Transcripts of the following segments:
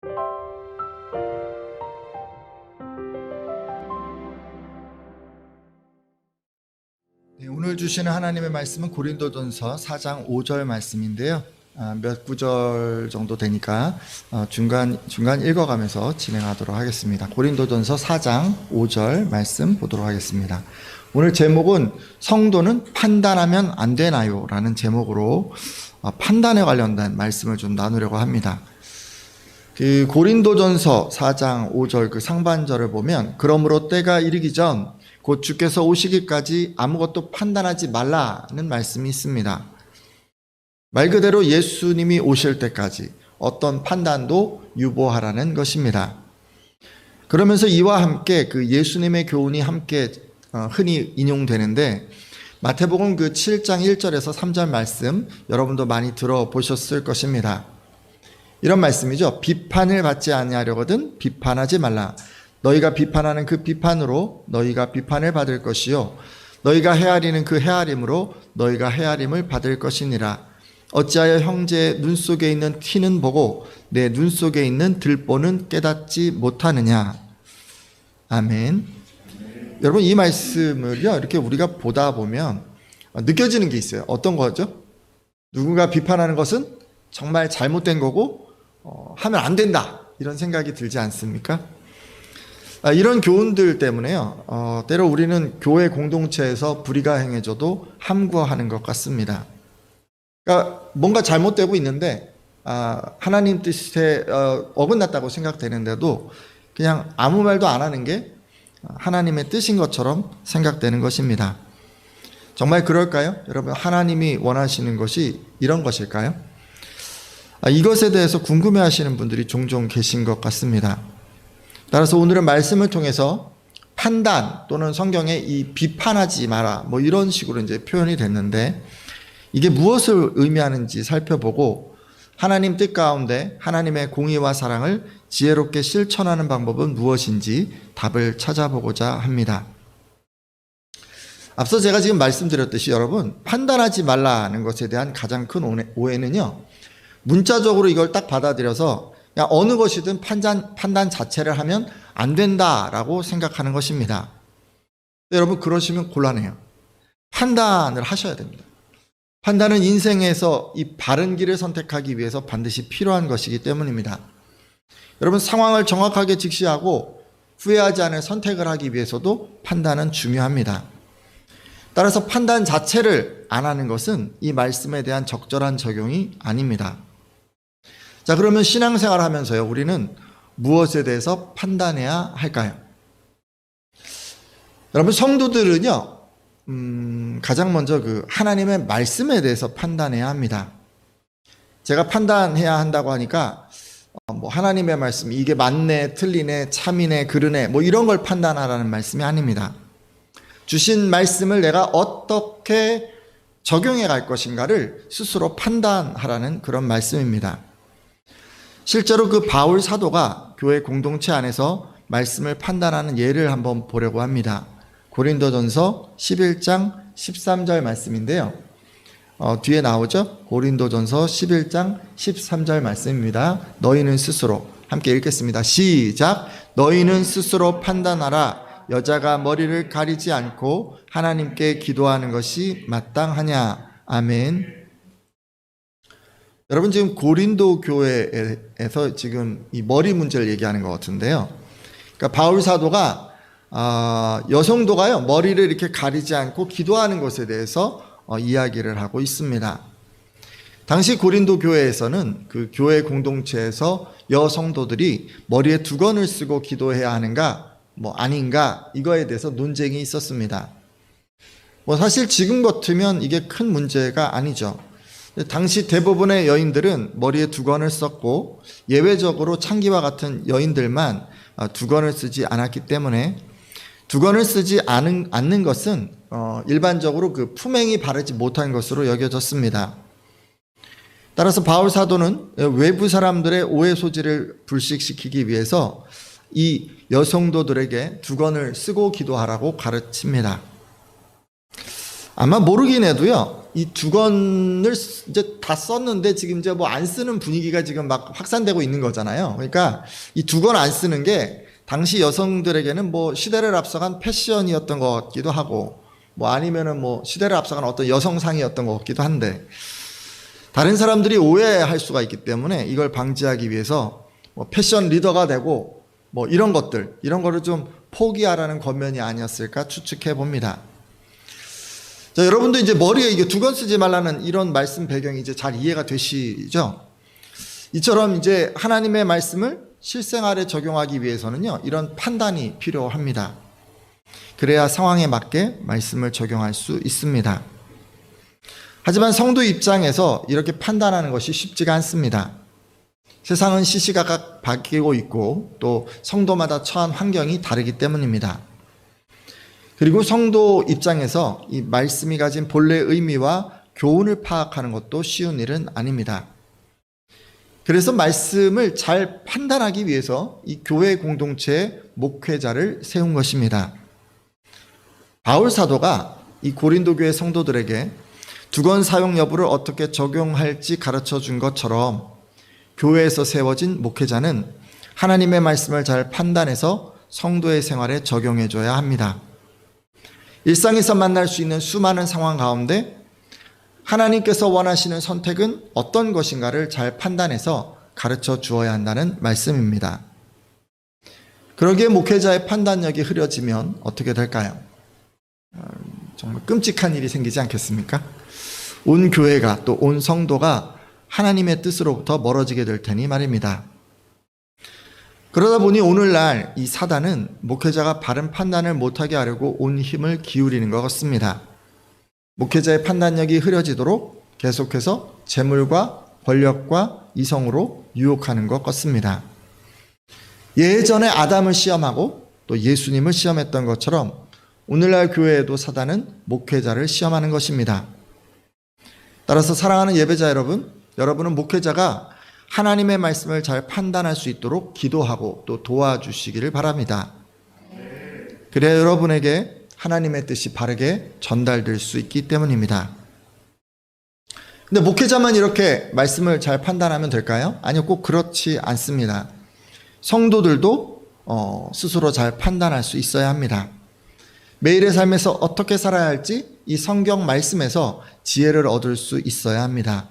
네, 오늘 주시는 하나님의 말씀은 고린도전서 4장 5절 말씀인데요. 몇 구절 정도 되니까 중간 읽어가면서 진행하도록 하겠습니다. 고린도전서 4장 5절 말씀 보도록 하겠습니다. 오늘 제목은 성도는 판단하면 안 되나요? 라는 제목으로 판단에 관련된 말씀을 좀 나누려고 합니다. 그 고린도전서 4장 5절 그 상반절을 보면 그러므로 때가 이르기 전 곧 주께서 오시기까지 아무것도 판단하지 말라는 말씀이 있습니다. 말 그대로 예수님이 오실 때까지 어떤 판단도 유보하라는 것입니다. 그러면서 이와 함께 그 예수님의 교훈이 함께 흔히 인용되는데 마태복음 그 7장 1절에서 3절 말씀 여러분도 많이 들어보셨을 것입니다. 이런 말씀이죠. 비판을 받지 아니하려거든 비판하지 말라. 너희가 비판하는 그 비판으로 너희가 비판을 받을 것이요 너희가 헤아리는 그 헤아림으로 너희가 헤아림을 받을 것이니라. 어찌하여 형제의 눈 속에 있는 티는 보고 내 눈 속에 있는 들보는 깨닫지 못하느냐. 아멘. 여러분 이 말씀을요 이렇게 우리가 보다 보면 느껴지는 게 있어요. 어떤 거죠? 누군가 비판하는 것은 정말 잘못된 거고 하면 안 된다 이런 생각이 들지 않습니까? 이런 교훈들 때문에요 때로 우리는 교회 공동체에서 불의가 행해져도 함구하는 것 같습니다. 그러니까 뭔가 잘못되고 있는데 하나님 뜻에 어긋났다고 생각되는데도 그냥 아무 말도 안 하는 게 하나님의 뜻인 것처럼 생각되는 것입니다. 정말 그럴까요? 여러분 하나님이 원하시는 것이 이런 것일까요? 이것에 대해서 궁금해하시는 분들이 종종 계신 것 같습니다. 따라서 오늘은 말씀을 통해서 판단 또는 성경에 이 비판하지 마라 뭐 이런 식으로 이제 표현이 됐는데 이게 무엇을 의미하는지 살펴보고 하나님 뜻 가운데 하나님의 공의와 사랑을 지혜롭게 실천하는 방법은 무엇인지 답을 찾아보고자 합니다. 앞서 제가 지금 말씀드렸듯이 여러분 판단하지 말라는 것에 대한 가장 큰 오해는요 문자적으로 이걸 딱 받아들여서 그냥 어느 것이든 판단 자체를 하면 안 된다라고 생각하는 것입니다. 여러분 그러시면 곤란해요. 판단을 하셔야 됩니다. 판단은 인생에서 이 바른 길을 선택하기 위해서 반드시 필요한 것이기 때문입니다. 여러분 상황을 정확하게 직시하고 후회하지 않을 선택을 하기 위해서도 판단은 중요합니다. 따라서 판단 자체를 안 하는 것은 이 말씀에 대한 적절한 적용이 아닙니다. 자, 그러면 신앙생활을 하면서요, 우리는 무엇에 대해서 판단해야 할까요? 여러분, 성도들은요, 가장 먼저 그 하나님의 말씀에 대해서 판단해야 합니다. 제가 판단해야 한다고 하니까, 뭐 하나님의 말씀, 이게 맞네, 틀리네, 참이네, 그르네, 뭐 이런 걸 판단하라는 말씀이 아닙니다. 주신 말씀을 내가 어떻게 적용해 갈 것인가를 스스로 판단하라는 그런 말씀입니다. 실제로 그 바울 사도가 교회 공동체 안에서 말씀을 판단하는 예를 한번 보려고 합니다. 고린도전서 11장 13절 말씀인데요. 뒤에 나오죠? 고린도전서 11장 13절 말씀입니다. 너희는 스스로 함께 읽겠습니다. 시작. 너희는 스스로 판단하라. 여자가 머리를 가리지 않고 하나님께 기도하는 것이 마땅하냐. 아멘. 여러분 지금 고린도 교회에서 지금 이 머리 문제를 얘기하는 것 같은데요. 그러니까 바울 사도가 여성도가요 머리를 이렇게 가리지 않고 기도하는 것에 대해서 이야기를 하고 있습니다. 당시 고린도 교회에서는 그 교회 공동체에서 여성도들이 머리에 두건을 쓰고 기도해야 하는가 뭐 아닌가 이거에 대해서 논쟁이 있었습니다. 뭐 사실 지금 같으면 이게 큰 문제가 아니죠. 당시 대부분의 여인들은 머리에 두건을 썼고 예외적으로 창기와 같은 여인들만 두건을 쓰지 않았기 때문에 두건을 쓰지 않는 것은 일반적으로 그 품행이 바르지 못한 것으로 여겨졌습니다. 따라서 바울 사도는 외부 사람들의 오해 소지를 불식시키기 위해서 이 여성도들에게 두건을 쓰고 기도하라고 가르칩니다. 아마 모르긴 해도요, 이 두 권을 이제 다 썼는데 지금 이제 뭐 안 쓰는 분위기가 지금 막 확산되고 있는 거잖아요. 그러니까 이 두 권 안 쓰는 게 당시 여성들에게는 뭐 시대를 앞서간 패션이었던 것 같기도 하고, 뭐 아니면은 뭐 시대를 앞서간 어떤 여성상이었던 것 같기도 한데, 다른 사람들이 오해할 수가 있기 때문에 이걸 방지하기 위해서 뭐 패션 리더가 되고 뭐 이런 거를 좀 포기하라는 권면이 아니었을까 추측해 봅니다. 자, 여러분도 이제 머리에 이게 두 권 쓰지 말라는 이런 말씀 배경이 이제 잘 이해가 되시죠? 이처럼 이제 하나님의 말씀을 실생활에 적용하기 위해서는요, 이런 판단이 필요합니다. 그래야 상황에 맞게 말씀을 적용할 수 있습니다. 하지만 성도 입장에서 이렇게 판단하는 것이 쉽지가 않습니다. 세상은 시시각각 바뀌고 있고 또 성도마다 처한 환경이 다르기 때문입니다. 그리고 성도 입장에서 이 말씀이 가진 본래 의미와 교훈을 파악하는 것도 쉬운 일은 아닙니다. 그래서 말씀을 잘 판단하기 위해서 이 교회 공동체의 목회자를 세운 것입니다. 바울 사도가 이 고린도 교회 성도들에게 두 권 사용 여부를 어떻게 적용할지 가르쳐 준 것처럼 교회에서 세워진 목회자는 하나님의 말씀을 잘 판단해서 성도의 생활에 적용해 줘야 합니다. 일상에서 만날 수 있는 수많은 상황 가운데 하나님께서 원하시는 선택은 어떤 것인가를 잘 판단해서 가르쳐 주어야 한다는 말씀입니다. 그러기에 목회자의 판단력이 흐려지면 어떻게 될까요? 정말 끔찍한 일이 생기지 않겠습니까? 온 교회가 또 온 성도가 하나님의 뜻으로부터 멀어지게 될 테니 말입니다. 그러다 보니 오늘날 이 사단은 목회자가 바른 판단을 못하게 하려고 온 힘을 기울이는 것 같습니다. 목회자의 판단력이 흐려지도록 계속해서 재물과 권력과 이성으로 유혹하는 것 같습니다. 예전에 아담을 시험하고 또 예수님을 시험했던 것처럼 오늘날 교회에도 사단은 목회자를 시험하는 것입니다. 따라서 사랑하는 예배자 여러분은 목회자가 하나님의 말씀을 잘 판단할 수 있도록 기도하고 또 도와주시기를 바랍니다. 그래야 여러분에게 하나님의 뜻이 바르게 전달될 수 있기 때문입니다. 근데 목회자만 이렇게 말씀을 잘 판단하면 될까요? 아니요, 꼭 그렇지 않습니다. 성도들도 스스로 잘 판단할 수 있어야 합니다. 매일의 삶에서 어떻게 살아야 할지 이 성경 말씀에서 지혜를 얻을 수 있어야 합니다.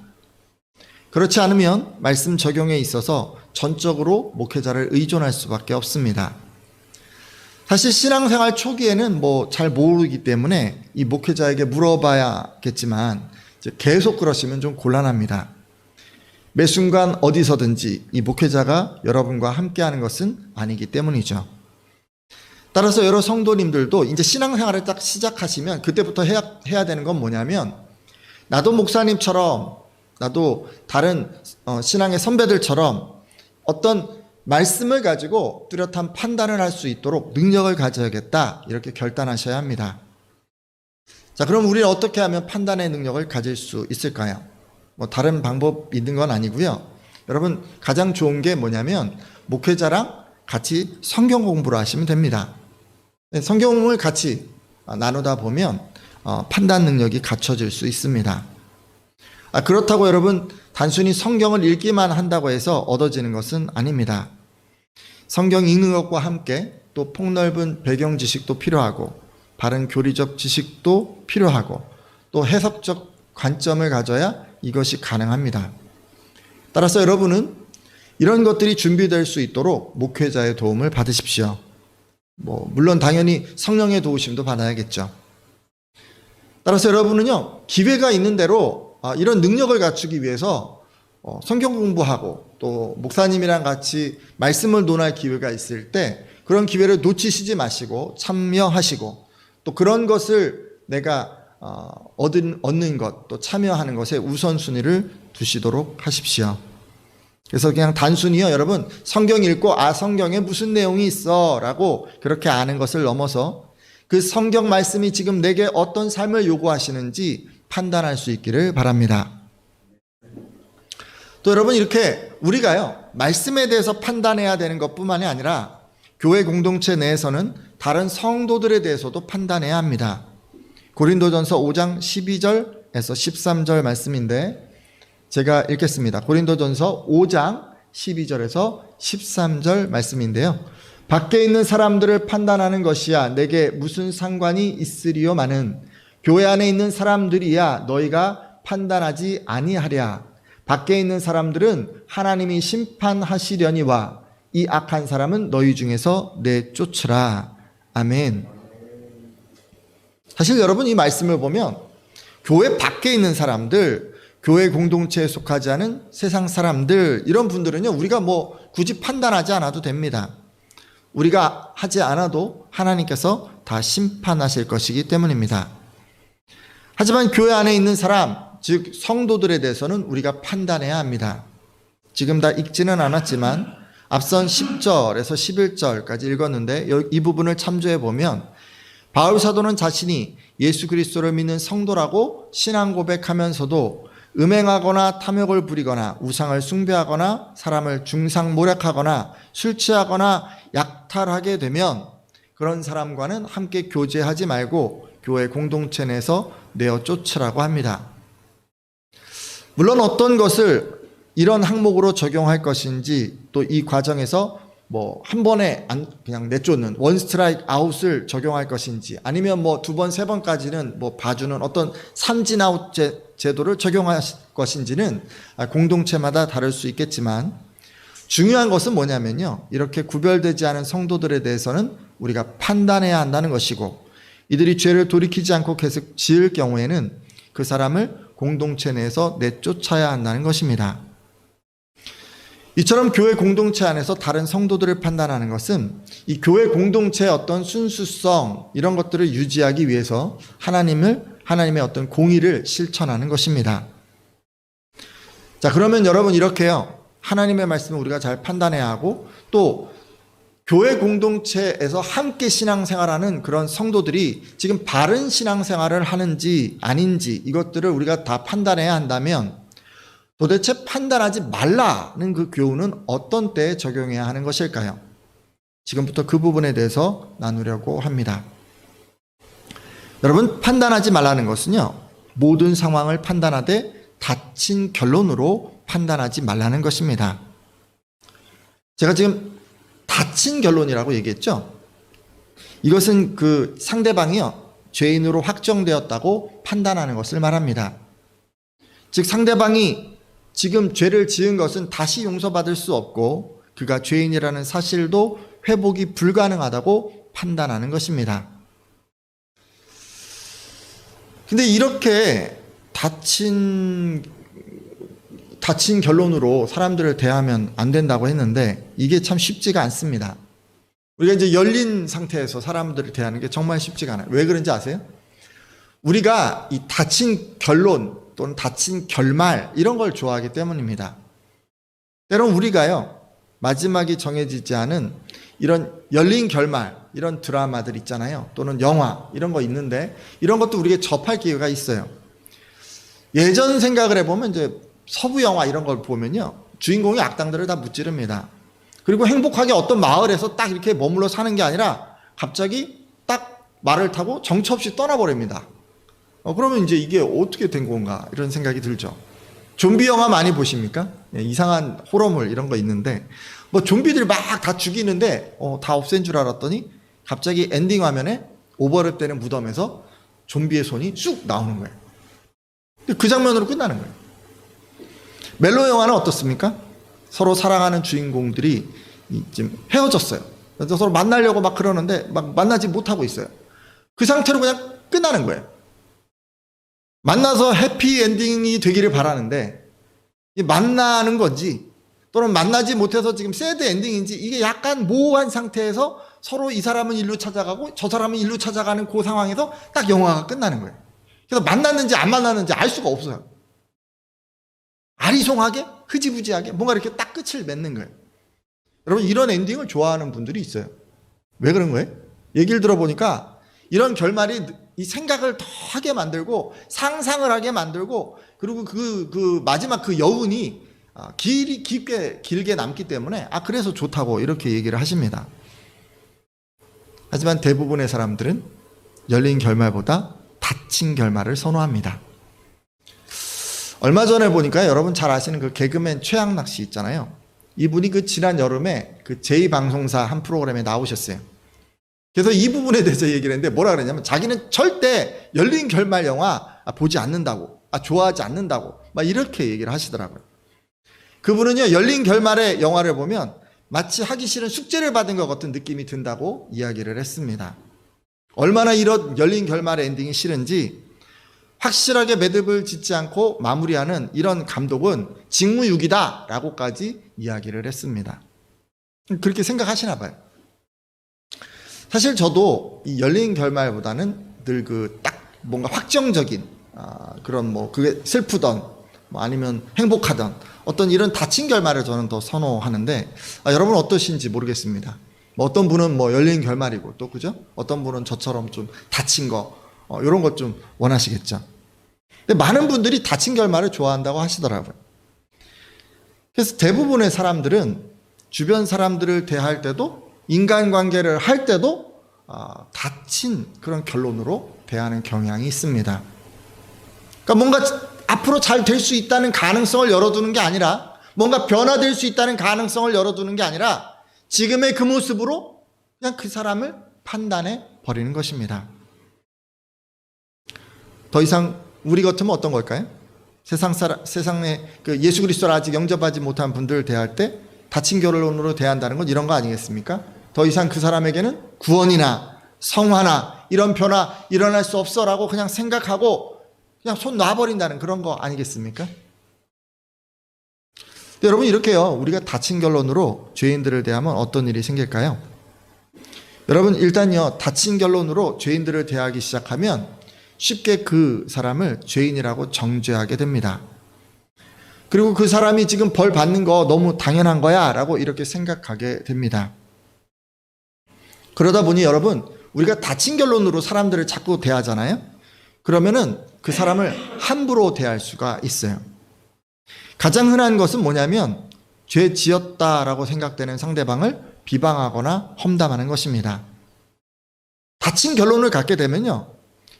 그렇지 않으면 말씀 적용에 있어서 전적으로 목회자를 의존할 수밖에 없습니다. 사실 신앙생활 초기에는 뭐 잘 모르기 때문에 이 목회자에게 물어봐야겠지만 계속 그러시면 좀 곤란합니다. 매 순간 어디서든지 이 목회자가 여러분과 함께하는 것은 아니기 때문이죠. 따라서 여러 성도님들도 이제 신앙생활을 딱 시작하시면 그때부터 해야 되는 건 뭐냐면, 나도 목사님처럼, 나도 다른 신앙의 선배들처럼 어떤 말씀을 가지고 뚜렷한 판단을 할 수 있도록 능력을 가져야겠다, 이렇게 결단하셔야 합니다. 자, 그럼 우리는 어떻게 하면 판단의 능력을 가질 수 있을까요? 뭐 다른 방법이 있는 건 아니고요. 여러분, 가장 좋은 게 뭐냐면 목회자랑 같이 성경 공부를 하시면 됩니다. 성경을 같이 나누다 보면 판단 능력이 갖춰질 수 있습니다. 그렇다고 여러분 단순히 성경을 읽기만 한다고 해서 얻어지는 것은 아닙니다. 성경 읽는 것과 함께 또 폭넓은 배경 지식도 필요하고 바른 교리적 지식도 필요하고 또 해석적 관점을 가져야 이것이 가능합니다. 따라서 여러분은 이런 것들이 준비될 수 있도록 목회자의 도움을 받으십시오. 물론 당연히 성령의 도우심도 받아야겠죠. 따라서 여러분은요, 기회가 있는 대로 이런 능력을 갖추기 위해서 성경 공부하고 또 목사님이랑 같이 말씀을 논할 기회가 있을 때 그런 기회를 놓치시지 마시고 참여하시고 또 그런 것을 내가 얻는 것, 또 참여하는 것에 우선순위를 두시도록 하십시오. 그래서 그냥 단순히요, 여러분, 성경 읽고 성경에 무슨 내용이 있어 라고 그렇게 아는 것을 넘어서 그 성경 말씀이 지금 내게 어떤 삶을 요구하시는지 판단할 수 있기를 바랍니다. 또 여러분, 이렇게 우리가요, 말씀에 대해서 판단해야 되는 것뿐만이 아니라 교회 공동체 내에서는 다른 성도들에 대해서도 판단해야 합니다. 고린도전서 5장 12절 13절 말씀인데 제가 읽겠습니다. 고린도전서 5장 12절에서 13절 말씀인데요. 밖에 있는 사람들을 판단하는 것이야 내게 무슨 상관이 있으리요마는 교회 안에 있는 사람들이야 너희가 판단하지 아니하랴. 밖에 있는 사람들은 하나님이 심판하시려니와 이 악한 사람은 너희 중에서 내쫓으라. 아멘. 사실 여러분 이 말씀을 보면 교회 밖에 있는 사람들, 교회 공동체에 속하지 않은 세상 사람들, 이런 분들은요 우리가 뭐 굳이 판단하지 않아도 됩니다. 우리가 하지 않아도 하나님께서 다 심판하실 것이기 때문입니다. 하지만 교회 안에 있는 사람, 즉 성도들에 대해서는 우리가 판단해야 합니다. 지금 다 읽지는 않았지만 앞선 10절에서 11절까지 읽었는데 이 부분을 참조해 보면 바울 사도는 자신이 예수 그리스도를 믿는 성도라고 신앙 고백하면서도 음행하거나 탐욕을 부리거나 우상을 숭배하거나 사람을 중상모략하거나 술 취하거나 약탈하게 되면 그런 사람과는 함께 교제하지 말고 교회 공동체 내에서 내어 쫓으라고 합니다. 물론 어떤 것을 이런 항목으로 적용할 것인지 또 이 과정에서 뭐 한 번에 그냥 내쫓는 원 스트라이크 아웃을 적용할 것인지 아니면 뭐 두 번, 세 번까지는 뭐 봐주는 어떤 삼진 아웃 제도를 적용할 것인지는 공동체마다 다를 수 있겠지만 중요한 것은 뭐냐면요. 이렇게 구별되지 않은 성도들에 대해서는 우리가 판단해야 한다는 것이고 이들이 죄를 돌이키지 않고 계속 지을 경우에는 그 사람을 공동체 내에서 내쫓아야 한다는 것입니다. 이처럼 교회 공동체 안에서 다른 성도들을 판단하는 것은 이 교회 공동체의 어떤 순수성 이런 것들을 유지하기 위해서 하나님의 어떤 공의를 실천하는 것입니다. 자, 그러면 여러분 이렇게요. 하나님의 말씀을 우리가 잘 판단해야 하고 또 교회 공동체에서 함께 신앙생활하는 그런 성도들이 지금 바른 신앙생활을 하는지 아닌지 이것들을 우리가 다 판단해야 한다면 도대체 판단하지 말라는 그 교훈은 어떤 때에 적용해야 하는 것일까요? 지금부터 그 부분에 대해서 나누려고 합니다. 여러분, 판단하지 말라는 것은요, 모든 상황을 판단하되 닫힌 결론으로 판단하지 말라는 것입니다. 제가 지금 닫힌 결론이라고 얘기했죠? 이것은 그 상대방이요, 죄인으로 확정되었다고 판단하는 것을 말합니다. 즉, 상대방이 지금 죄를 지은 것은 다시 용서받을 수 없고 그가 죄인이라는 사실도 회복이 불가능하다고 판단하는 것입니다. 근데 이렇게 닫힌 결론으로 사람들을 대하면 안 된다고 했는데 이게 참 쉽지가 않습니다. 우리가 이제 열린 상태에서 사람들을 대하는 게 정말 쉽지가 않아요. 왜 그런지 아세요? 우리가 이 닫힌 결론 또는 닫힌 결말 이런 걸 좋아하기 때문입니다. 때론 우리가요 마지막이 정해지지 않은 이런 열린 결말 이런 드라마들 있잖아요. 또는 영화 이런 거 있는데 이런 것도 우리에게 접할 기회가 있어요. 예전 생각을 해보면 이제 서부 영화 이런 걸 보면요 주인공이 악당들을 다 무찌릅니다. 그리고 행복하게 어떤 마을에서 딱 이렇게 머물러 사는 게 아니라 갑자기 딱 말을 타고 정처 없이 떠나버립니다. 그러면 이제 이게 어떻게 된 건가 이런 생각이 들죠. 좀비 영화 많이 보십니까? 이상한 호러물 이런 거 있는데 뭐 좀비들이 막 다 죽이는데 다 없앤 줄 알았더니 갑자기 엔딩 화면에 오버랩 되는 무덤에서 좀비의 손이 쑥 나오는 거예요. 근데 그 장면으로 끝나는 거예요. 멜로 영화는 어떻습니까? 서로 사랑하는 주인공들이 지금 헤어졌어요. 그래서 서로 만나려고 막 그러는데 막 만나지 못하고 있어요. 그 상태로 그냥 끝나는 거예요. 만나서 해피엔딩이 되기를 바라는데 만나는 건지 또는 만나지 못해서 지금 새드 엔딩인지 이게 약간 모호한 상태에서 서로 이 사람은 일로 찾아가고 저 사람은 일로 찾아가는 그 상황에서 딱 영화가 끝나는 거예요. 그래서 만났는지 안 만났는지 알 수가 없어요. 아리송하게 흐지부지하게 뭔가 이렇게 딱 끝을 맺는 거예요. 여러분 이런 엔딩을 좋아하는 분들이 있어요. 왜 그런 거예요? 얘기를 들어보니까 이런 결말이 이 생각을 더 하게 만들고 상상을 하게 만들고 그리고 그 마지막 그 여운이 길게 남기 때문에 그래서 좋다고 이렇게 얘기를 하십니다. 하지만 대부분의 사람들은 열린 결말보다 닫힌 결말을 선호합니다. 얼마 전에 보니까 여러분 잘 아시는 그 개그맨 최양락 씨 있잖아요. 이분이 그 지난 여름에 그 제2방송사 한 프로그램에 나오셨어요. 그래서 이 부분에 대해서 얘기를 했는데 뭐라 그랬냐면 자기는 절대 열린 결말 영화 보지 않는다고, 좋아하지 않는다고 막 이렇게 얘기를 하시더라고요. 그분은요, 열린 결말의 영화를 보면 마치 하기 싫은 숙제를 받은 것 같은 느낌이 든다고 이야기를 했습니다. 얼마나 이런 열린 결말의 엔딩이 싫은지 확실하게 매듭을 짓지 않고 마무리하는 이런 감독은 직무유기다라고까지 이야기를 했습니다. 그렇게 생각하시나 봐요. 사실 저도 이 열린 결말보다는 늘 그 딱 뭔가 확정적인 그런 그게 슬프던 아니면 행복하던 어떤 이런 닫힌 결말을 저는 더 선호하는데 여러분은 어떠신지 모르겠습니다. 어떤 분은 열린 결말이고 또 그죠? 어떤 분은 저처럼 좀 닫힌 거 이런 것 좀 원하시겠죠. 근데 많은 분들이 닫힌 결말을 좋아한다고 하시더라고요. 그래서 대부분의 사람들은 주변 사람들을 대할 때도 인간관계를 할 때도 닫힌 그런 결론으로 대하는 경향이 있습니다. 그러니까 뭔가 앞으로 잘 될 수 있다는 가능성을 열어두는 게 아니라 뭔가 변화될 수 있다는 가능성을 열어두는 게 아니라 지금의 그 모습으로 그냥 그 사람을 판단해 버리는 것입니다. 더 이상 우리 같으면 어떤 걸까요? 세상에 그 예수 그리스도를 아직 영접하지 못한 분들을 대할 때 닫힌 결론으로 대한다는 건 이런 거 아니겠습니까? 더 이상 그 사람에게는 구원이나 성화나 이런 변화 일어날 수 없어라고 그냥 생각하고 그냥 손 놔버린다는 그런 거 아니겠습니까? 여러분 이렇게요, 우리가 닫힌 결론으로 죄인들을 대하면 어떤 일이 생길까요? 여러분 일단요, 닫힌 결론으로 죄인들을 대하기 시작하면 쉽게 그 사람을 죄인이라고 정죄하게 됩니다. 그리고 그 사람이 지금 벌 받는 거 너무 당연한 거야 라고 이렇게 생각하게 됩니다. 그러다 보니 여러분 우리가 닫힌 결론으로 사람들을 자꾸 대하잖아요. 그러면은 그 사람을 함부로 대할 수가 있어요. 가장 흔한 것은 뭐냐면 죄 지었다라고 생각되는 상대방을 비방하거나 험담하는 것입니다. 닫힌 결론을 갖게 되면요,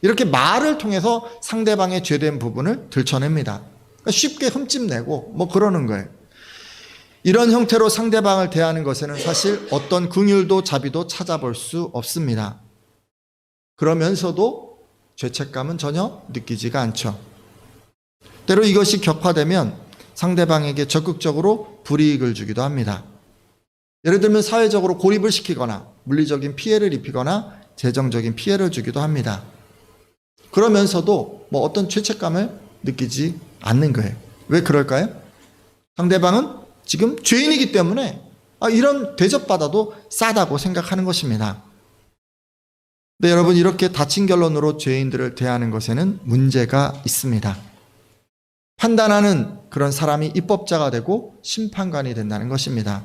이렇게 말을 통해서 상대방의 죄된 부분을 들춰냅니다. 그러니까 쉽게 흠집내고 그러는 거예요. 이런 형태로 상대방을 대하는 것에는 사실 어떤 긍휼도 자비도 찾아볼 수 없습니다. 그러면서도 죄책감은 전혀 느끼지가 않죠. 때로 이것이 격화되면 상대방에게 적극적으로 불이익을 주기도 합니다. 예를 들면 사회적으로 고립을 시키거나 물리적인 피해를 입히거나 재정적인 피해를 주기도 합니다. 그러면서도 어떤 죄책감을 느끼지 않는 거예요. 왜 그럴까요? 상대방은 지금 죄인이기 때문에 이런 대접받아도 싸다고 생각하는 것입니다. 근데 여러분 이렇게 닫힌 결론으로 죄인들을 대하는 것에는 문제가 있습니다. 판단하는 그런 사람이 입법자가 되고 심판관이 된다는 것입니다.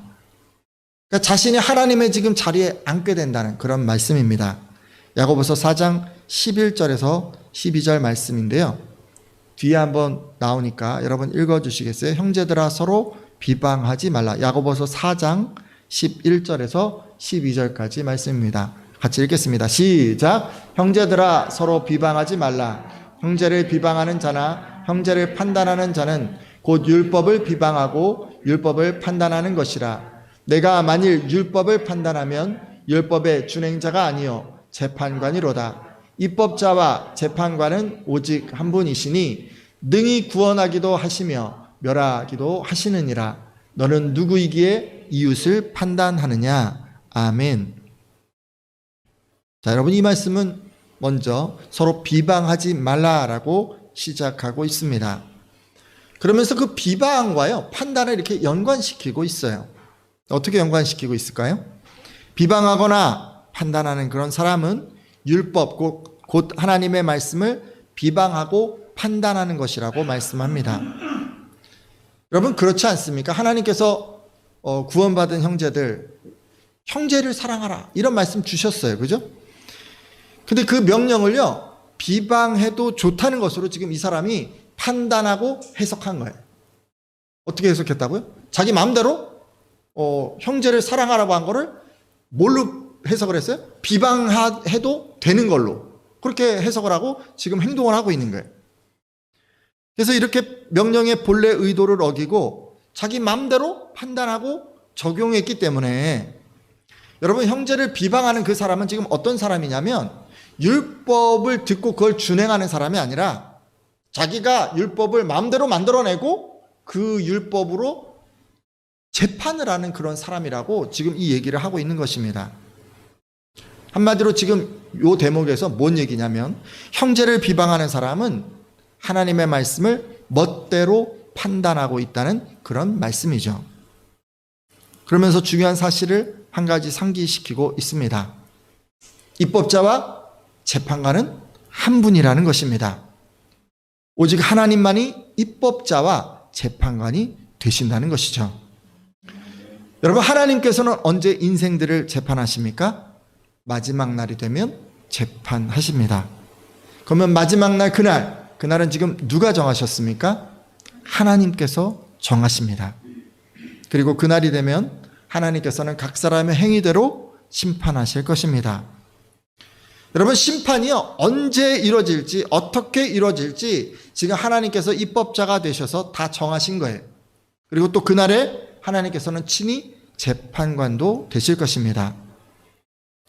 그러니까 자신이 하나님의 지금 자리에 앉게 된다는 그런 말씀입니다. 야고보서 4장 11절에서 12절 말씀인데요. 뒤에 한번 나오니까 여러분 읽어주시겠어요? 형제들아 서로 비방하지 말라. 야고보서 4장 11절에서 12절까지 말씀입니다. 같이 읽겠습니다. 시작. 형제들아 서로 비방하지 말라. 형제를 비방하는 자나 형제를 판단하는 자는 곧 율법을 비방하고 율법을 판단하는 것이라. 내가 만일 율법을 판단하면 율법의 준행자가 아니요 재판관이로다. 입법자와 재판관은 오직 한 분이시니 능히 구원하기도 하시며 멸하기도 하시느니라. 너는 누구이기에 이웃을 판단하느냐. 아멘. 자, 여러분 이 말씀은 먼저 서로 비방하지 말라라고 시작하고 있습니다. 그러면서 그 비방과요 판단을 이렇게 연관시키고 있어요. 어떻게 연관시키고 있을까요? 비방하거나 판단하는 그런 사람은 율법 곧 하나님의 말씀을 비방하고 판단하는 것이라고 말씀합니다. 여러분 그렇지 않습니까? 하나님께서 구원받은 형제를 사랑하라 이런 말씀 주셨어요. 그죠? 근데 그 명령을요 비방해도 좋다는 것으로 지금 이 사람이 판단하고 해석한 거예요. 어떻게 해석했다고요? 자기 마음대로 형제를 사랑하라고 한 거를 뭘로 해석을 했어요? 비방해도 되는 걸로 그렇게 해석을 하고 지금 행동을 하고 있는 거예요. 그래서 이렇게 명령의 본래 의도를 어기고 자기 마음대로 판단하고 적용했기 때문에 여러분, 형제를 비방하는 그 사람은 지금 어떤 사람이냐면 율법을 듣고 그걸 준행하는 사람이 아니라 자기가 율법을 마음대로 만들어내고 그 율법으로 재판을 하는 그런 사람이라고 지금 이 얘기를 하고 있는 것입니다. 한마디로 지금 이 대목에서 뭔 얘기냐면 형제를 비방하는 사람은 하나님의 말씀을 멋대로 판단하고 있다는 그런 말씀이죠. 그러면서 중요한 사실을 한 가지 상기시키고 있습니다. 입법자와 재판관은 한 분이라는 것입니다. 오직 하나님만이 입법자와 재판관이 되신다는 것이죠. 여러분, 하나님께서는 언제 인생들을 재판하십니까? 마지막 날이 되면 재판하십니다. 그러면 마지막 날 그날은 지금 누가 정하셨습니까? 하나님께서 정하십니다. 그리고 그날이 되면 하나님께서는 각 사람의 행위대로 심판하실 것입니다. 여러분, 심판이요, 언제 이루어질지 어떻게 이루어질지 지금 하나님께서 입법자가 되셔서 다 정하신 거예요. 그리고 또 그날에 하나님께서는 친히 재판관도 되실 것입니다.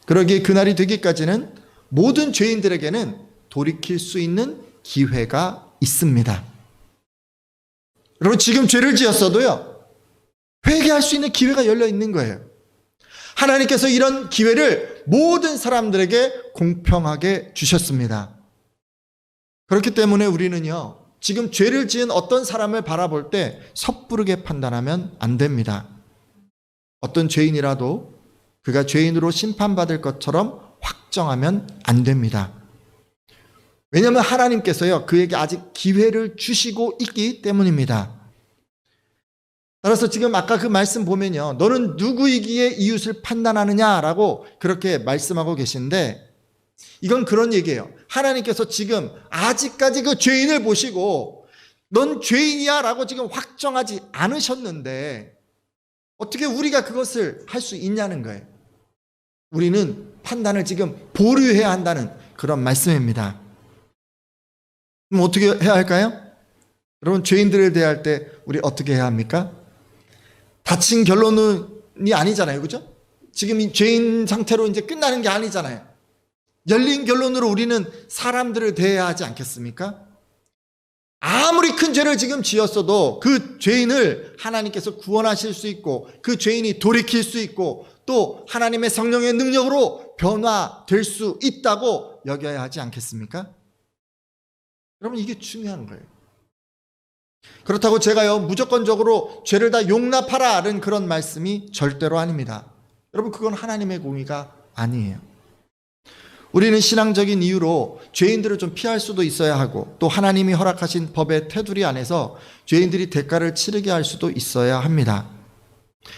그러기에 그날이 되기까지는 모든 죄인들에게는 돌이킬 수 있는 기회가 있습니다. 여러분, 지금 죄를 지었어도요, 회개할 수 있는 기회가 열려 있는 거예요. 하나님께서 이런 기회를 모든 사람들에게 공평하게 주셨습니다. 그렇기 때문에 우리는요, 지금 죄를 지은 어떤 사람을 바라볼 때 섣부르게 판단하면 안 됩니다. 어떤 죄인이라도 그가 죄인으로 심판받을 것처럼 확정하면 안 됩니다. 왜냐하면 하나님께서요, 그에게 아직 기회를 주시고 있기 때문입니다. 따라서 지금 아까 그 말씀 보면요, 너는 누구이기에 이웃을 판단하느냐라고 그렇게 말씀하고 계신데, 이건 그런 얘기예요. 하나님께서 지금 아직까지 그 죄인을 보시고 넌 죄인이야 라고 지금 확정하지 않으셨는데 어떻게 우리가 그것을 할 수 있냐는 거예요. 우리는 판단을 지금 보류해야 한다는 그런 말씀입니다. 그럼 어떻게 해야 할까요? 여러분, 죄인들을 대할 때 우리 어떻게 해야 합니까? 다친 결론이 아니잖아요. 그죠? 지금 이 죄인 상태로 이제 끝나는 게 아니잖아요. 열린 결론으로 우리는 사람들을 대해야 하지 않겠습니까? 아무리 큰 죄를 지금 지었어도 그 죄인을 하나님께서 구원하실 수 있고 그 죄인이 돌이킬 수 있고 또 하나님의 성령의 능력으로 변화될 수 있다고 여겨야 하지 않겠습니까? 여러분, 이게 중요한 거예요. 그렇다고 제가요, 무조건적으로 죄를 다 용납하라는 그런 말씀이 절대로 아닙니다. 여러분, 그건 하나님의 공의가 아니에요. 우리는 신앙적인 이유로 죄인들을 좀 피할 수도 있어야 하고 또 하나님이 허락하신 법의 테두리 안에서 죄인들이 대가를 치르게 할 수도 있어야 합니다.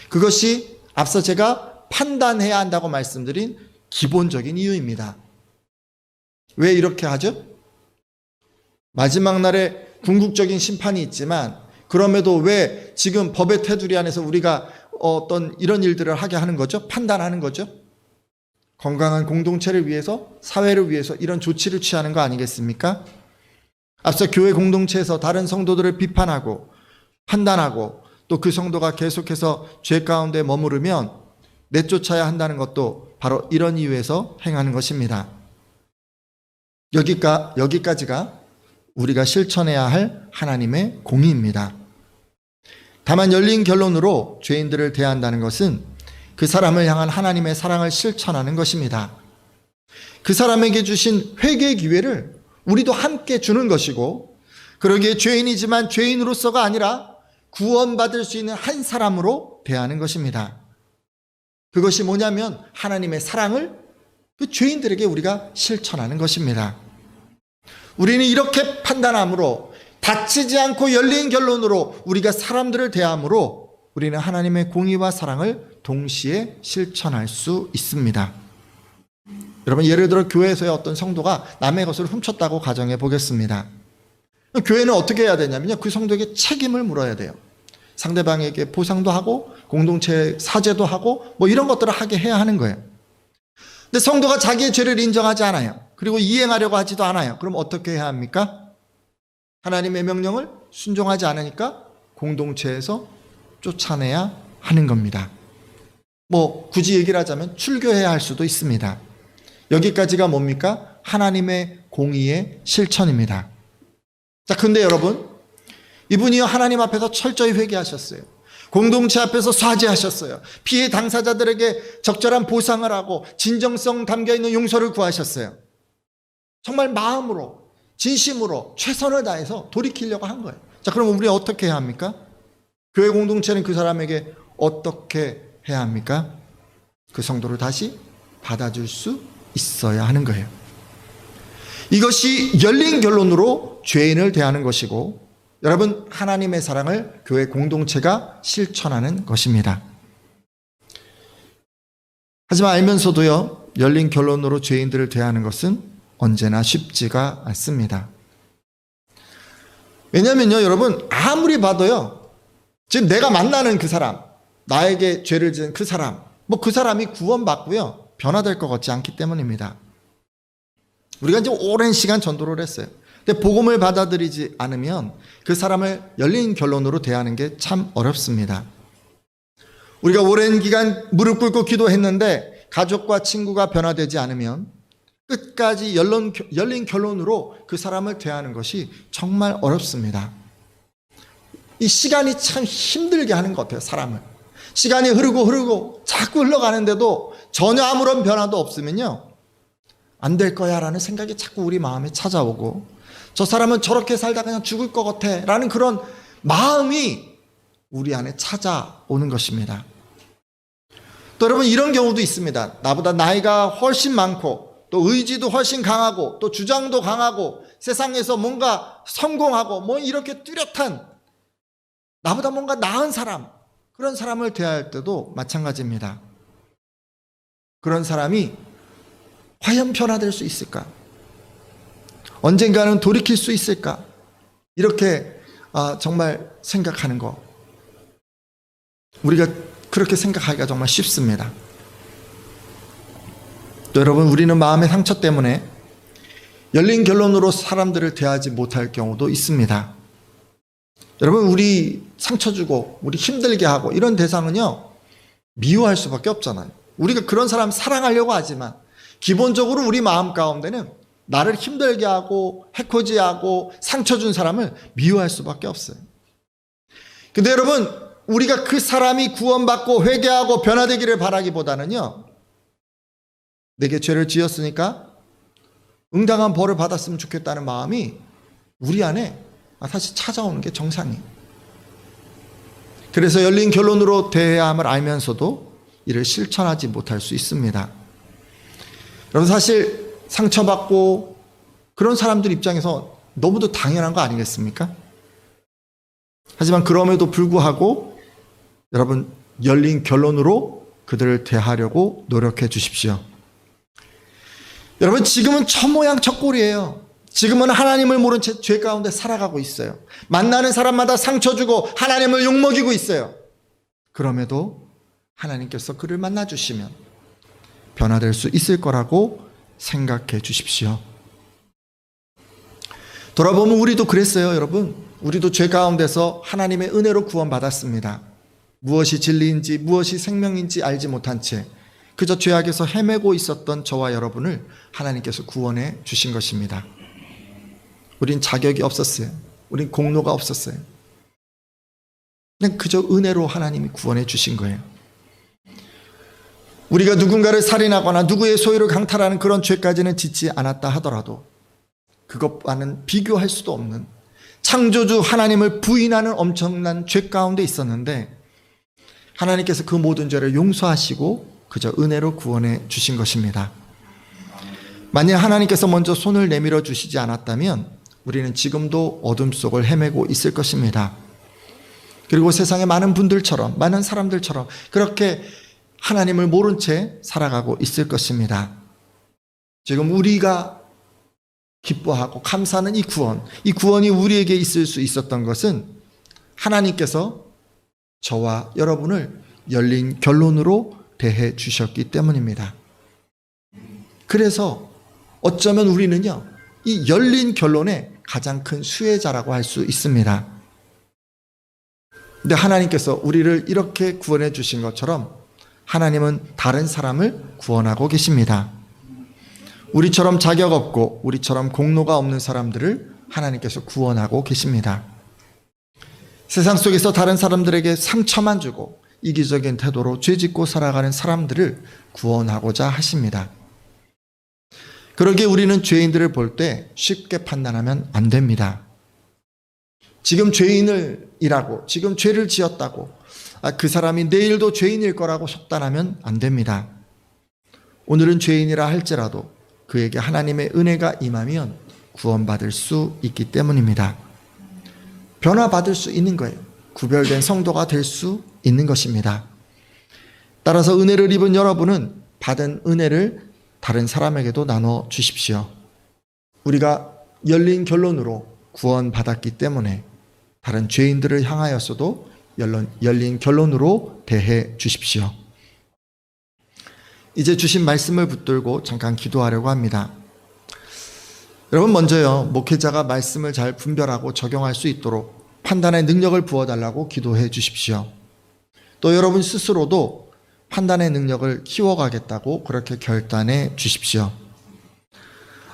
그것이 앞서 제가 판단해야 한다고 말씀드린 기본적인 이유입니다. 왜 이렇게 하죠? 마지막 날에 궁극적인 심판이 있지만 그럼에도 왜 지금 법의 테두리 안에서 우리가 어떤 이런 일들을 하게 하는 거죠? 판단하는 거죠? 건강한 공동체를 위해서, 사회를 위해서 이런 조치를 취하는 거 아니겠습니까? 앞서 교회 공동체에서 다른 성도들을 비판하고 판단하고 또 그 성도가 계속해서 죄 가운데 머무르면 내쫓아야 한다는 것도 바로 이런 이유에서 행하는 것입니다. 여기까지가 우리가 실천해야 할 하나님의 공의입니다. 다만 열린 결론으로 죄인들을 대한다는 것은 그 사람을 향한 하나님의 사랑을 실천하는 것입니다. 그 사람에게 주신 회개 기회를 우리도 함께 주는 것이고 그러기에 죄인이지만 죄인으로서가 아니라 구원받을 수 있는 한 사람으로 대하는 것입니다. 그것이 뭐냐면 하나님의 사랑을 그 죄인들에게 우리가 실천하는 것입니다. 우리는 이렇게 판단함으로 다치지 않고 열린 결론으로 우리가 사람들을 대함으로 우리는 하나님의 공의와 사랑을 동시에 실천할 수 있습니다. 여러분, 예를 들어 교회에서의 어떤 성도가 남의 것을 훔쳤다고 가정해 보겠습니다. 교회는 어떻게 해야 되냐면요, 그 성도에게 책임을 물어야 돼요. 상대방에게 보상도 하고 공동체 사죄도 하고 뭐 이런 것들을 하게 해야 하는 거예요. 근데 성도가 자기의 죄를 인정하지 않아요. 그리고 이행하려고 하지도 않아요. 그럼 어떻게 해야 합니까? 하나님의 명령을 순종하지 않으니까 공동체에서 쫓아내야 하는 겁니다. 굳이 얘기를 하자면 출교해야 할 수도 있습니다. 여기까지가 뭡니까? 하나님의 공의의 실천입니다. 자, 근데 여러분, 이분이요 하나님 앞에서 철저히 회개하셨어요. 공동체 앞에서 사죄하셨어요. 피해 당사자들에게 적절한 보상을 하고 진정성 담겨있는 용서를 구하셨어요. 정말 마음으로, 진심으로 최선을 다해서 돌이키려고 한 거예요. 자, 그럼 우리 어떻게 해야 합니까? 교회 공동체는 그 사람에게 어떻게 해야 합니까? 그 성도를 다시 받아줄 수 있어야 하는 거예요. 이것이 열린 결론으로 죄인을 대하는 것이고, 여러분, 하나님의 사랑을 교회 공동체가 실천하는 것입니다. 하지만 알면서도요, 열린 결론으로 죄인들을 대하는 것은 언제나 쉽지가 않습니다. 왜냐면요, 여러분, 아무리 봐도요, 지금 내가 만나는 그 사람, 나에게 죄를 지은 그 사람, 그 사람이 구원받고요, 변화될 것 같지 않기 때문입니다. 우리가 이제 오랜 시간 전도를 했어요. 근데 복음을 받아들이지 않으면 그 사람을 열린 결론으로 대하는 게 참 어렵습니다. 우리가 오랜 기간 무릎 꿇고 기도했는데 가족과 친구가 변화되지 않으면 끝까지 열린 결론으로 그 사람을 대하는 것이 정말 어렵습니다. 이 시간이 참 힘들게 하는 것 같아요, 사람을. 시간이 흐르고 자꾸 흘러가는데도 전혀 아무런 변화도 없으면요, 안 될 거야 라는 생각이 자꾸 우리 마음에 찾아오고, 저 사람은 저렇게 살다 그냥 죽을 것 같아 라는 그런 마음이 우리 안에 찾아오는 것입니다. 또 여러분, 이런 경우도 있습니다. 나보다 나이가 훨씬 많고 또 의지도 훨씬 강하고 또 주장도 강하고 세상에서 뭔가 성공하고 이렇게 뚜렷한 나보다 뭔가 나은 사람, 그런 사람을 대할 때도 마찬가지입니다. 그런 사람이 과연 변화될 수 있을까? 언젠가는 돌이킬 수 있을까? 이렇게 정말 생각하는 거, 우리가 그렇게 생각하기가 정말 쉽습니다. 또 여러분, 우리는 마음의 상처 때문에 열린 결론으로 사람들을 대하지 못할 경우도 있습니다. 여러분, 우리 상처 주고 우리 힘들게 하고 이런 대상은요, 미워할 수밖에 없잖아요. 우리가 그런 사람 사랑하려고 하지만 기본적으로 우리 마음 가운데는 나를 힘들게 하고 해코지하고 상처 준 사람을 미워할 수밖에 없어요. 근데 여러분, 우리가 그 사람이 구원받고 회개하고 변화되기를 바라기보다는요, 내게 죄를 지었으니까 응당한 벌을 받았으면 좋겠다는 마음이 우리 안에 사실 찾아오는 게 정상이에요. 그래서 열린 결론으로 대해야 함을 알면서도 이를 실천하지 못할 수 있습니다. 여러분, 사실 상처받고 그런 사람들 입장에서 너무도 당연한 거 아니겠습니까? 하지만 그럼에도 불구하고 여러분, 열린 결론으로 그들을 대하려고 노력해 주십시오. 여러분, 지금은 첫모양 첫꼴이에요. 지금은 하나님을 모른 채 죄 가운데 살아가고 있어요. 만나는 사람마다 상처 주고 하나님을 욕먹이고 있어요. 그럼에도 하나님께서 그를 만나 주시면 변화될 수 있을 거라고 생각해 주십시오. 돌아보면 우리도 그랬어요, 여러분. 우리도 죄 가운데서 하나님의 은혜로 구원받았습니다. 무엇이 진리인지 무엇이 생명인지 알지 못한 채 그저 죄악에서 헤매고 있었던 저와 여러분을 하나님께서 구원해 주신 것입니다. 우린 자격이 없었어요. 우린 공로가 없었어요. 그냥 그저 은혜로 하나님이 구원해 주신 거예요. 우리가 누군가를 살인하거나 누구의 소유를 강탈하는 그런 죄까지는 짓지 않았다 하더라도 그것과는 비교할 수도 없는 창조주 하나님을 부인하는 엄청난 죄 가운데 있었는데 하나님께서 그 모든 죄를 용서하시고 그저 은혜로 구원해 주신 것입니다. 만약 하나님께서 먼저 손을 내밀어 주시지 않았다면 우리는 지금도 어둠 속을 헤매고 있을 것입니다. 그리고 세상의 많은 분들처럼, 많은 사람들처럼 그렇게 하나님을 모른 채 살아가고 있을 것입니다. 지금 우리가 기뻐하고 감사하는 이 구원이 우리에게 있을 수 있었던 것은 하나님께서 저와 여러분을 열린 결론으로 대해 주셨기 때문입니다. 그래서 어쩌면 우리는요, 이 열린 결론의 가장 큰 수혜자라고 할 수 있습니다. 근데 하나님께서 우리를 이렇게 구원해 주신 것처럼 하나님은 다른 사람을 구원하고 계십니다. 우리처럼 자격 없고 우리처럼 공로가 없는 사람들을 하나님께서 구원하고 계십니다. 세상 속에서 다른 사람들에게 상처만 주고 이기적인 태도로 죄짓고 살아가는 사람들을 구원하고자 하십니다. 그러기에 우리는 죄인들을 볼 때 쉽게 판단하면 안 됩니다. 지금 죄인이라고, 지금 죄를 지었다고, 그 사람이 내일도 죄인일 거라고 속단하면 안 됩니다. 오늘은 죄인이라 할지라도 그에게 하나님의 은혜가 임하면 구원받을 수 있기 때문입니다. 변화받을 수 있는 거예요. 구별된 성도가 될 수 있는 것입니다. 따라서 은혜를 입은 여러분은 받은 은혜를 다른 사람에게도 나눠 주십시오. 우리가 열린 결론으로 구원받았기 때문에 다른 죄인들을 향하여서도 열린 결론으로 대해 주십시오. 이제 주신 말씀을 붙들고 잠깐 기도하려고 합니다. 여러분, 먼저요, 목회자가 말씀을 잘 분별하고 적용할 수 있도록 판단의 능력을 부어달라고 기도해 주십시오. 또 여러분 스스로도 판단의 능력을 키워가겠다고 그렇게 결단해 주십시오.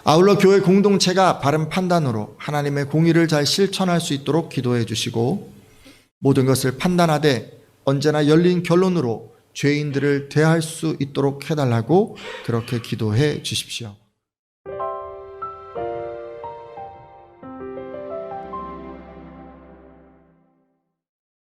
아울러 교회 공동체가 바른 판단으로 하나님의 공의를 잘 실천할 수 있도록 기도해 주시고, 모든 것을 판단하되 언제나 열린 결론으로 죄인들을 대할 수 있도록 해달라고 그렇게 기도해 주십시오.